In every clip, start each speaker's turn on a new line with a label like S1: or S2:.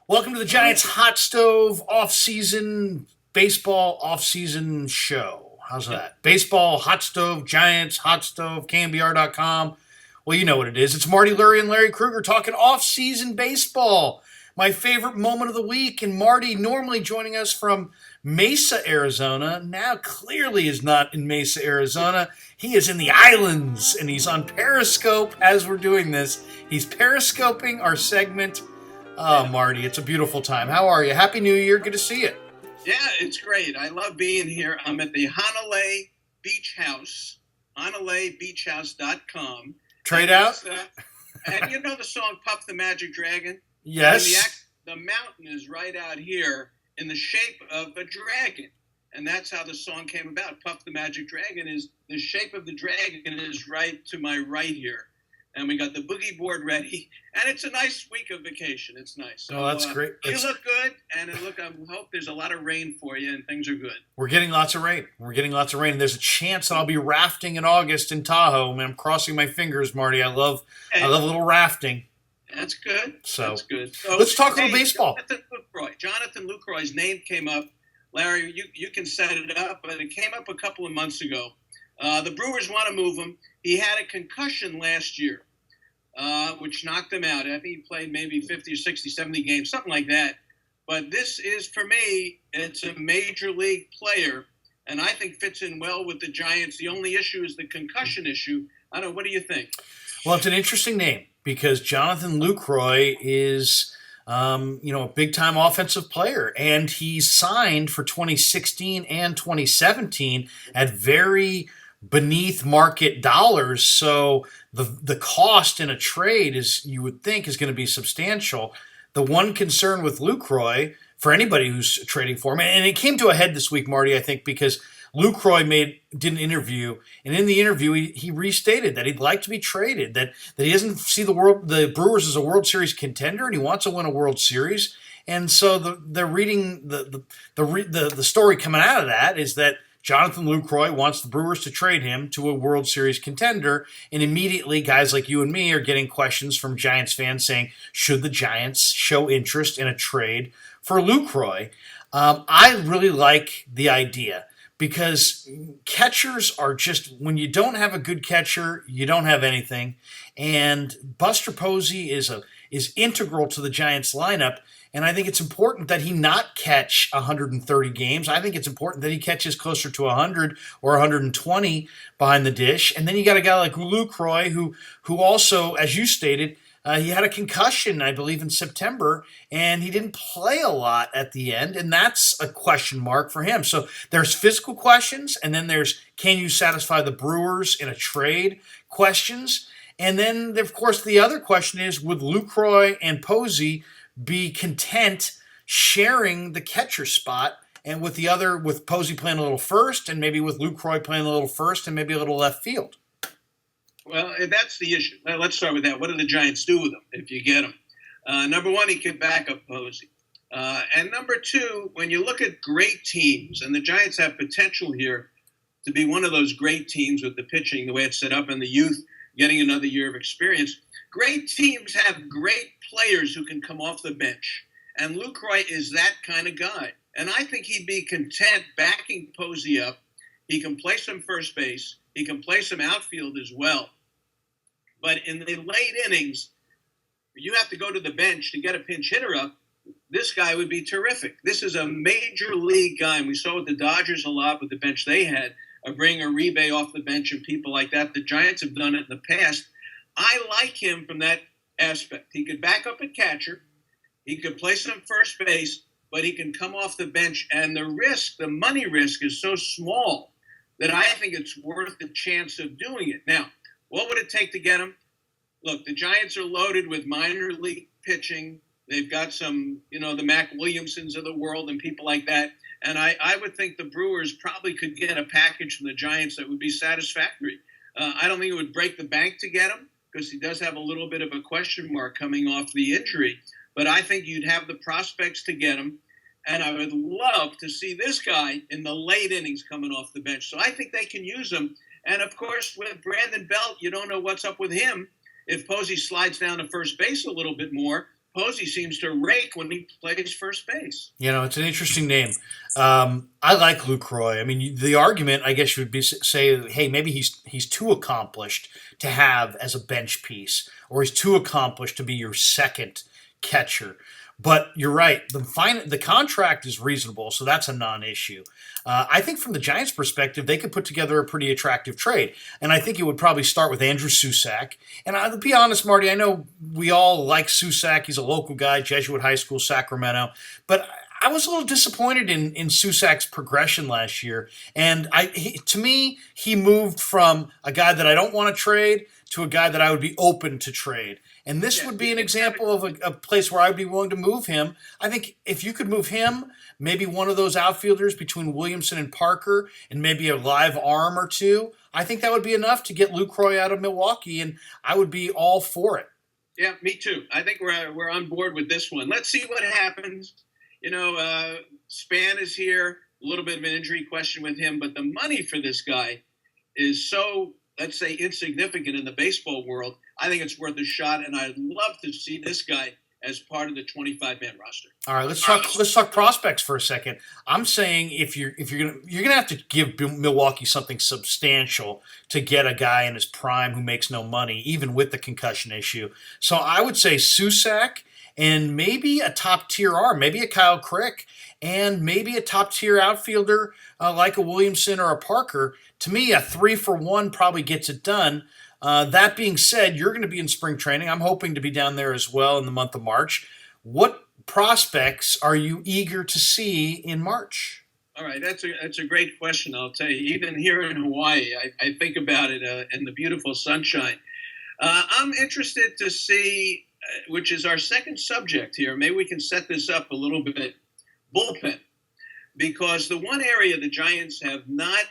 S1: Welcome to the Giants Hot Stove off-season baseball off-season show. How's that? Baseball, hot stove, Giants, hot stove, KNBR.com. Well, you know what it is. It's Marty Larry and Larry Krueger talking off-season baseball. My favorite moment of the week, and Marty normally joining us from Mesa, Arizona, now clearly is not in Mesa, Arizona. He is in the islands, and he's on Periscope as we're doing this. He's periscoping our segment. Oh, Marty, it's a beautiful time. How are you? Happy New Year. Good to see you.
S2: Yeah, it's great. I love being here. I'm at the Hanalei Beach House, HanaleiBeachHouse.com.
S1: Trade out?
S2: And you know the song Puff the Magic Dragon?
S1: Yes.
S2: The mountain is right out here in the shape of a dragon. And that's how the song came about. Puff the Magic Dragon is the shape of the dragon is right to my right here. And we got the boogie board ready, and it's a nice week of vacation. It's nice. So,
S1: that's great.
S2: You look good, and I hope there's a lot of rain for you, and things are good.
S1: We're getting lots of rain. And there's a chance that I'll be rafting in August in Tahoe. Man, I'm crossing my fingers, Marty. I love a little rafting.
S2: That's good.
S1: So
S2: that's good. So,
S1: let's talk a little baseball.
S2: Jonathan Lucroy's name came up. Larry, you can set it up, but it came up a couple of months ago. The Brewers want to move him. He had a concussion last year. Which knocked him out. I think he played maybe 50 or 60, 70 games, something like that. But this is, for me, it's a major league player, and I think fits in well with the Giants. The only issue is the concussion issue. I don't know. What do you think?
S1: Well, it's an interesting name because Jonathan Lucroy is, a big-time offensive player, and he's signed for 2016 and 2017 at very beneath market dollars. So the cost in a trade is, you would think, is going to be substantial. The one concern with Lucroy for anybody who's trading for him, and it came to a head this week, Marty, I think, because Lucroy did an interview, and in the interview he restated that he'd like to be traded, that he doesn't see the Brewers as a World Series contender, and he wants to win a World Series. And so they're reading the story coming out of that is that Jonathan Lucroy wants the Brewers to trade him to a World Series contender, and immediately guys like you and me are getting questions from Giants fans saying, should the Giants show interest in a trade for Lucroy? I really like the idea because catchers are just, when you don't have a good catcher, you don't have anything, and Buster Posey is integral to the Giants lineup. And I think it's important that he not catch 130 games. I think it's important that he catches closer to 100 or 120 behind the dish. And then you got a guy like Lucroy who also, as you stated, he had a concussion, I believe, in September, and he didn't play a lot at the end, and that's a question mark for him. So there's physical questions, and then there's can you satisfy the Brewers in a trade questions. And then, of course, the other question is, would Lucroy and Posey be content sharing the catcher spot, and with Posey playing a little first, and maybe with Lucroy playing a little first, and maybe a little left field?
S2: Well, that's the issue. Let's start with that. What do the Giants do with him if you get him? Number one, he could back up Posey. And number two, when you look at great teams, and the Giants have potential here to be one of those great teams with the pitching, the way it's set up, and the youth getting another year of experience. Great teams have great players who can come off the bench. And Lucroy is that kind of guy. And I think he'd be content backing Posey up. He can play some first base. He can play some outfield as well. But in the late innings, you have to go to the bench to get a pinch hitter up. This guy would be terrific. This is a major league guy. And we saw with the Dodgers a lot with the bench they had, of bringing Uribe off the bench and people like that. The Giants have done it in the past. I like him from that aspect. He could back up at catcher. He could play some first base, but he can come off the bench. And the money risk is so small that I think it's worth the chance of doing it. Now, what would it take to get him? Look, the Giants are loaded with minor league pitching. They've got some, the Mac Williamsons of the world and people like that. And I would think the Brewers probably could get a package from the Giants that would be satisfactory. I don't think it would break the bank to get him because he does have a little bit of a question mark coming off the injury. But I think you'd have the prospects to get him. And I would love to see this guy in the late innings coming off the bench. So I think they can use him. And, of course, with Brandon Belt, you don't know what's up with him. If Posey slides down to first base a little bit more, Posey seems to rake when he plays first base.
S1: It's an interesting name. I like Lucroy. I mean, the argument, I guess, would be say, hey, maybe he's too accomplished to have as a bench piece, or he's too accomplished to be your second catcher. But you're right. The contract is reasonable, so that's a non-issue. I think from the Giants' perspective, they could put together a pretty attractive trade. And I think it would probably start with Andrew Susac. And I'll be honest, Marty, I know we all like Susac. He's a local guy, Jesuit High School, Sacramento. But I was a little disappointed in Susac's progression last year. And to me, he moved from a guy that I don't want to trade to a guy that I would be open to trade. And this would be an example of a place where I'd be willing to move him. I think if you could move him, maybe one of those outfielders between Williamson and Parker, and maybe a live arm or two, I think that would be enough to get Lucroy out of Milwaukee, and I would be all for it.
S2: Yeah, me too. I think we're on board with this one. Let's see what happens. Span is here, a little bit of an injury question with him, but the money for this guy is so, let's say, insignificant in the baseball world. I think it's worth a shot, and I'd love to see this guy as part of the 25-man roster.
S1: All right, let's talk prospects for a second. I'm saying if you're gonna have to give Milwaukee something substantial to get a guy in his prime who makes no money, even with the concussion issue. So I would say Susac and maybe a top-tier arm, maybe a Kyle Crick, and maybe a top-tier outfielder like a Williamson or a Parker. To me, a 3-for-1 probably gets it done. That being said, you're going to be in spring training. I'm hoping to be down there as well in the month of March. What prospects are you eager to see in March?
S2: All right, that's a great question. I'll tell you, even here in Hawaii, I think about it in the beautiful sunshine. I'm interested to see, which is our second subject here. Maybe we can set this up a little bit. Bullpen, because the one area the Giants have not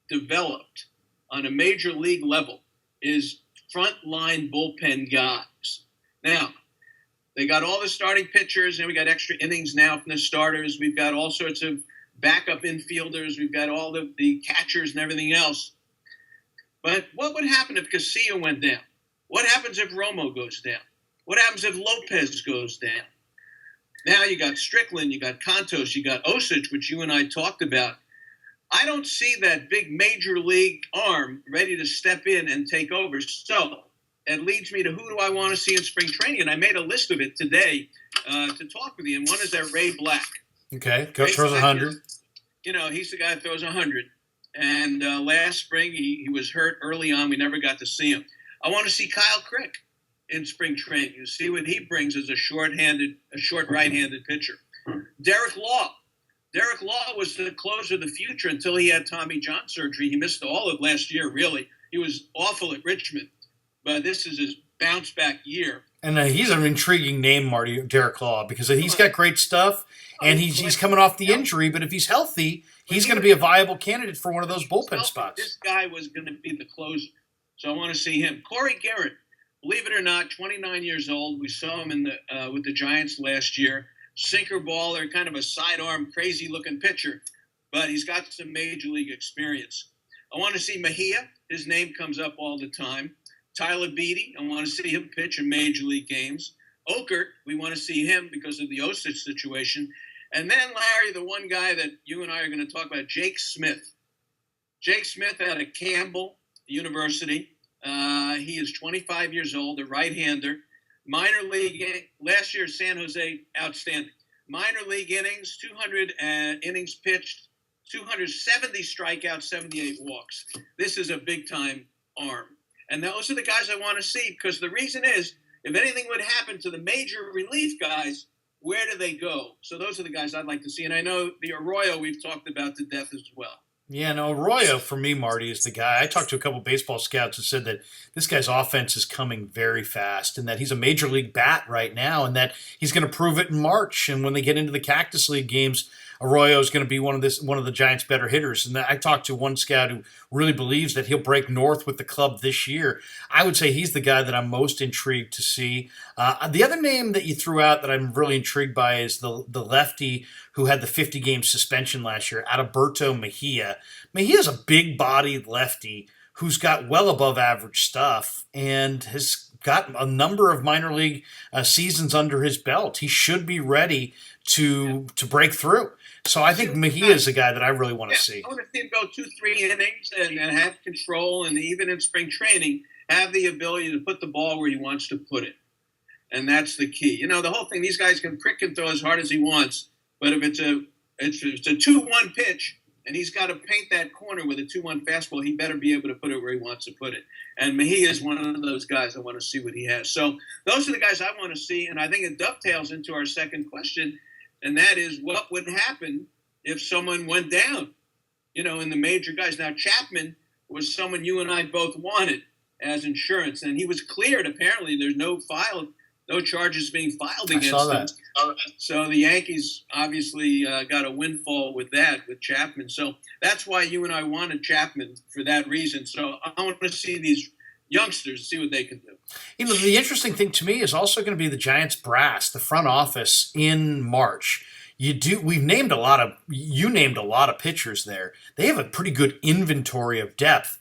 S2: developed on a major league level is frontline bullpen guys. Now, they got all the starting pitchers, and we got extra innings now from the starters. We've got all sorts of backup infielders. We've got all the catchers and everything else. But what would happen if Casilla went down? What happens if Romo goes down? What happens if Lopez goes down? Now you got Strickland, you got Contos, you got Osich, which you and I talked about. I don't see that big major league arm ready to step in and take over. So it leads me to who do I want to see in spring training? And I made a list of it today to talk with you. And one is that Ray Black.
S1: Okay, Coach throws 100.
S2: He's the guy that throws 100. And last spring he was hurt early on. We never got to see him. I want to see Kyle Crick in spring training. You see what he brings as a short right-handed pitcher. Derek Law. Derek Law was the closer of the future until he had Tommy John surgery. He missed all of last year, really. He was awful at Richmond. But this is his bounce-back year.
S1: And he's an intriguing name, Marty, Derek Law, because he's got great stuff, and he's coming off the injury. But if he's healthy, he's going to be a viable candidate for one of those bullpen spots.
S2: This guy was going to be the closer. So I want to see him. Corey Garrett. Believe it or not, 29 years old. We saw him with the Giants last year. Sinker baller, kind of a sidearm, crazy-looking pitcher. But he's got some major league experience. I want to see Mejia. His name comes up all the time. Tyler Beatty. I want to see him pitch in major league games. Okert, we want to see him because of the Osich situation. And then, Larry, the one guy that you and I are going to talk about, Jake Smith. Jake Smith out of Campbell University. He is 25 years old, a right-hander. Minor league, last year, San Jose, outstanding. Minor league innings, 200 innings pitched, 270 strikeouts, 78 walks. This is a big-time arm. And those are the guys I want to see because the reason is, if anything would happen to the major relief guys, where do they go? So those are the guys I'd like to see. And I know the Arroyo we've talked about to death as well.
S1: Yeah, no, Arroyo, for me, Marty, is the guy. I talked to a couple baseball scouts who said that this guy's offense is coming very fast and that he's a major league bat right now and that he's going to prove it in March. And when they get into the Cactus League games, Arroyo is going to be one of the Giants' better hitters. And I talked to one scout who really believes that he'll break north with the club this year. I would say he's the guy that I'm most intrigued to see. The other name that you threw out that I'm really intrigued by is the lefty who had the 50-game suspension last year, Adalberto Mejia. Mejia's a big-bodied lefty who's got well above average stuff and has got a number of minor league seasons under his belt. He should be ready to break through. So I think Mejia is a guy that I really want to see.
S2: I want to see him go 2-3 innings and have control, and even in spring training, have the ability to put the ball where he wants to put it. And that's the key. You know, the whole thing, these guys can prick and throw as hard as he wants, but if it's a 2-1 pitch and he's got to paint that corner with a 2-1 fastball, he better be able to put it where he wants to put it. And Mejia is one of those guys. I want to see what he has. So those are the guys I want to see, and I think it dovetails into our second question, and that is what would happen if someone went down, you know, in the major guys. Now, Chapman was someone you and I both wanted as insurance, and he was cleared. Apparently, there's no charges being filed against him. So the Yankees obviously got a windfall with Chapman. So that's why you and I wanted Chapman for that reason. So I want to see these youngsters, see what they can do.
S1: You know, the interesting thing to me is also going to be the Giants brass, the front office in March. You named a lot of pitchers there. They have a pretty good inventory of depth.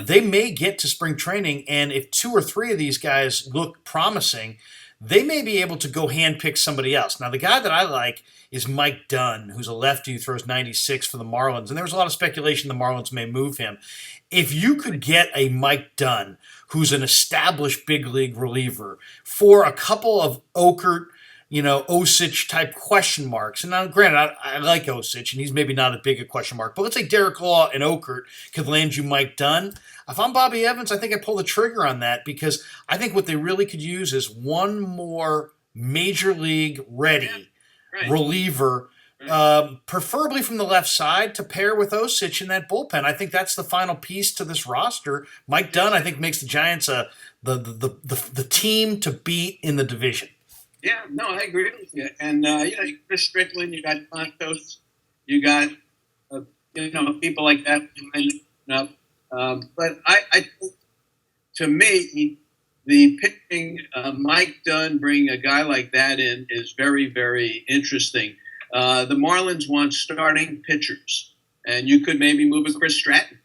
S1: They may get to spring training, and if 2 or 3 of these guys look promising, they may be able to go handpick somebody else. Now, the guy that I like is Mike Dunn, who's a lefty who throws 96 for the Marlins, and there was a lot of speculation the Marlins may move him. If you could get a Mike Dunn, who's an established big league reliever, for a couple of Okert, Osich type question marks. And now, granted, I like Osich, and he's maybe not as big a question mark. But let's say Derek Law and Okert could land you Mike Dunn. If I'm Bobby Evans, I think I'd pull the trigger on that, because I think what they really could use is one more major league ready reliever, preferably from the left side, to pair with Osich in that bullpen. I think that's the final piece to this roster. Mike Dunn, I think, makes the Giants the team to beat in the division.
S2: Yeah, no, I agree with you. And, Chris Strickland, you got Santos, you got, people like that. But I think, to me, the pitching, Mike Dunn, bringing a guy like that in is very, very interesting. The Marlins want starting pitchers, and you could maybe move a Chris Stratton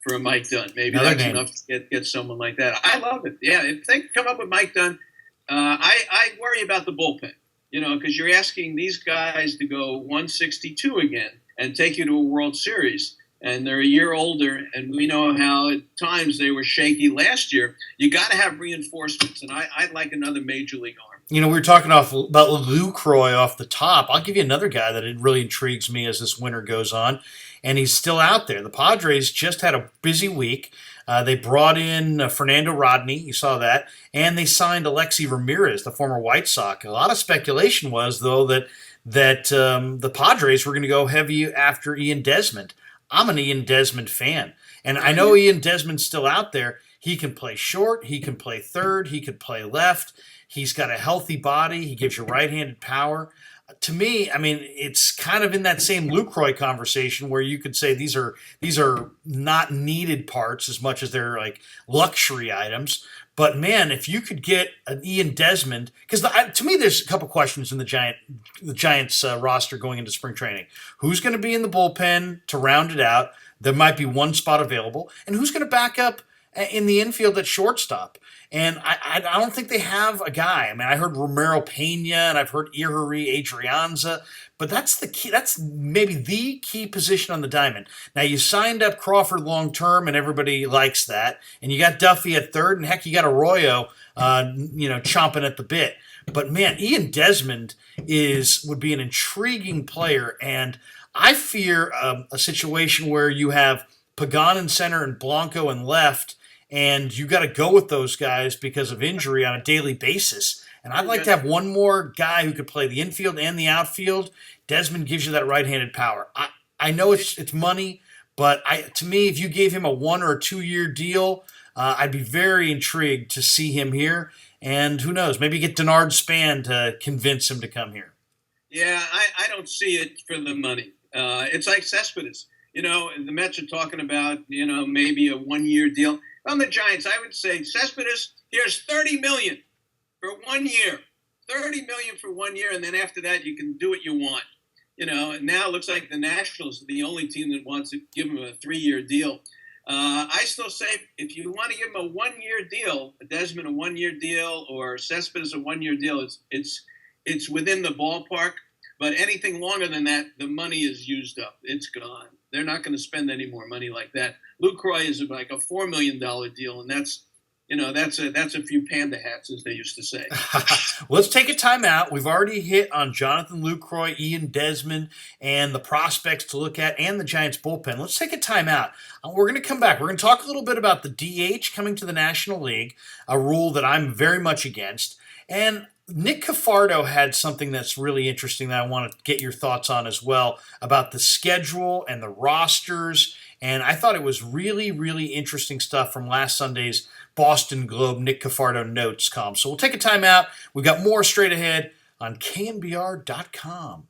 S2: for a Mike Dunn. Maybe that's enough to get someone like that. I love it. Yeah, if they come up with Mike Dunn, I worry about the bullpen, because you're asking these guys to go 162 again and take you to a World Series. And they're a year older, and we know how at times they were shaky last year. You got to have reinforcements, and I'd like another major league arm. We
S1: were talking about Lucroy off the top. I'll give you another guy that it really intrigues me as this winter goes on, and he's still out there. The Padres just had a busy week. They brought in Fernando Rodney, you saw that, and they signed Alexi Ramirez, the former White Sox. A lot of speculation was, though, that the Padres were going to go heavy after Ian Desmond. I'm an Ian Desmond fan, and I know Ian Desmond's still out there. He can play short, he can play third, he could play left. He's got a healthy body. He gives you right-handed power. To me, it's kind of in that same Lucroy conversation where you could say these are not needed parts as much as they're like luxury items. But man, if you could get an Ian Desmond, because to me there's a couple questions in the Giants roster going into spring training. Who's going to be in the bullpen to round it out? There might be one spot available, and who's going to back up in the infield at shortstop? And I don't think they have a guy. I heard Romero Pena, and I've heard Ihuri Adrianza, but that's the key. That's maybe the key position on the diamond. Now, you signed up Crawford long-term, and everybody likes that. And you got Duffy at third, and heck, you got Arroyo, chomping at the bit. But man, Ian Desmond would be an intriguing player, and I fear a situation where you have Pagan in center and Blanco in left, and you got to go with those guys because of injury on a daily basis. And I'd like to have one more guy who could play the infield and the outfield. Desmond gives you that right-handed power. I know it's money, but to me, if you gave him a 1 or 2 year deal, I'd be very intrigued to see him here. And who knows, maybe get Denard Span to convince him to come here.
S2: Yeah, I don't see it for the money. It's like Cespedes. The Mets are talking about, maybe a 1 year deal. On the Giants, I would say, Cespedes, here's $30 million for 1 year. $30 million for 1 year, and then after that, you can do what you want. And now it looks like the Nationals are the only team that wants to give him a 3 year deal. I still say if you want to give him a 1 year deal, Desmond a 1 year deal, or Cespedes a 1 year deal, it's within the ballpark. But anything longer than that, the money is used up. It's gone. They're not going to spend any more money like that. Lucroy is like a $4 million deal, and that's a few panda hats, as they used to say.
S1: Let's take a timeout. We've already hit on Jonathan Lucroy, Ian Desmond, and the prospects to look at, and the Giants bullpen. Let's take a timeout. We're going to come back. We're going to talk a little bit about the DH coming to the National League, a rule that I'm very much against. And Nick Cafardo had something that's really interesting that I want to get your thoughts on as well about the schedule and the rosters. And I thought it was really, really interesting stuff from last Sunday's Boston Globe Nick Cafardo Notes column. So we'll take a time out. We've got more straight ahead on KNBR.com.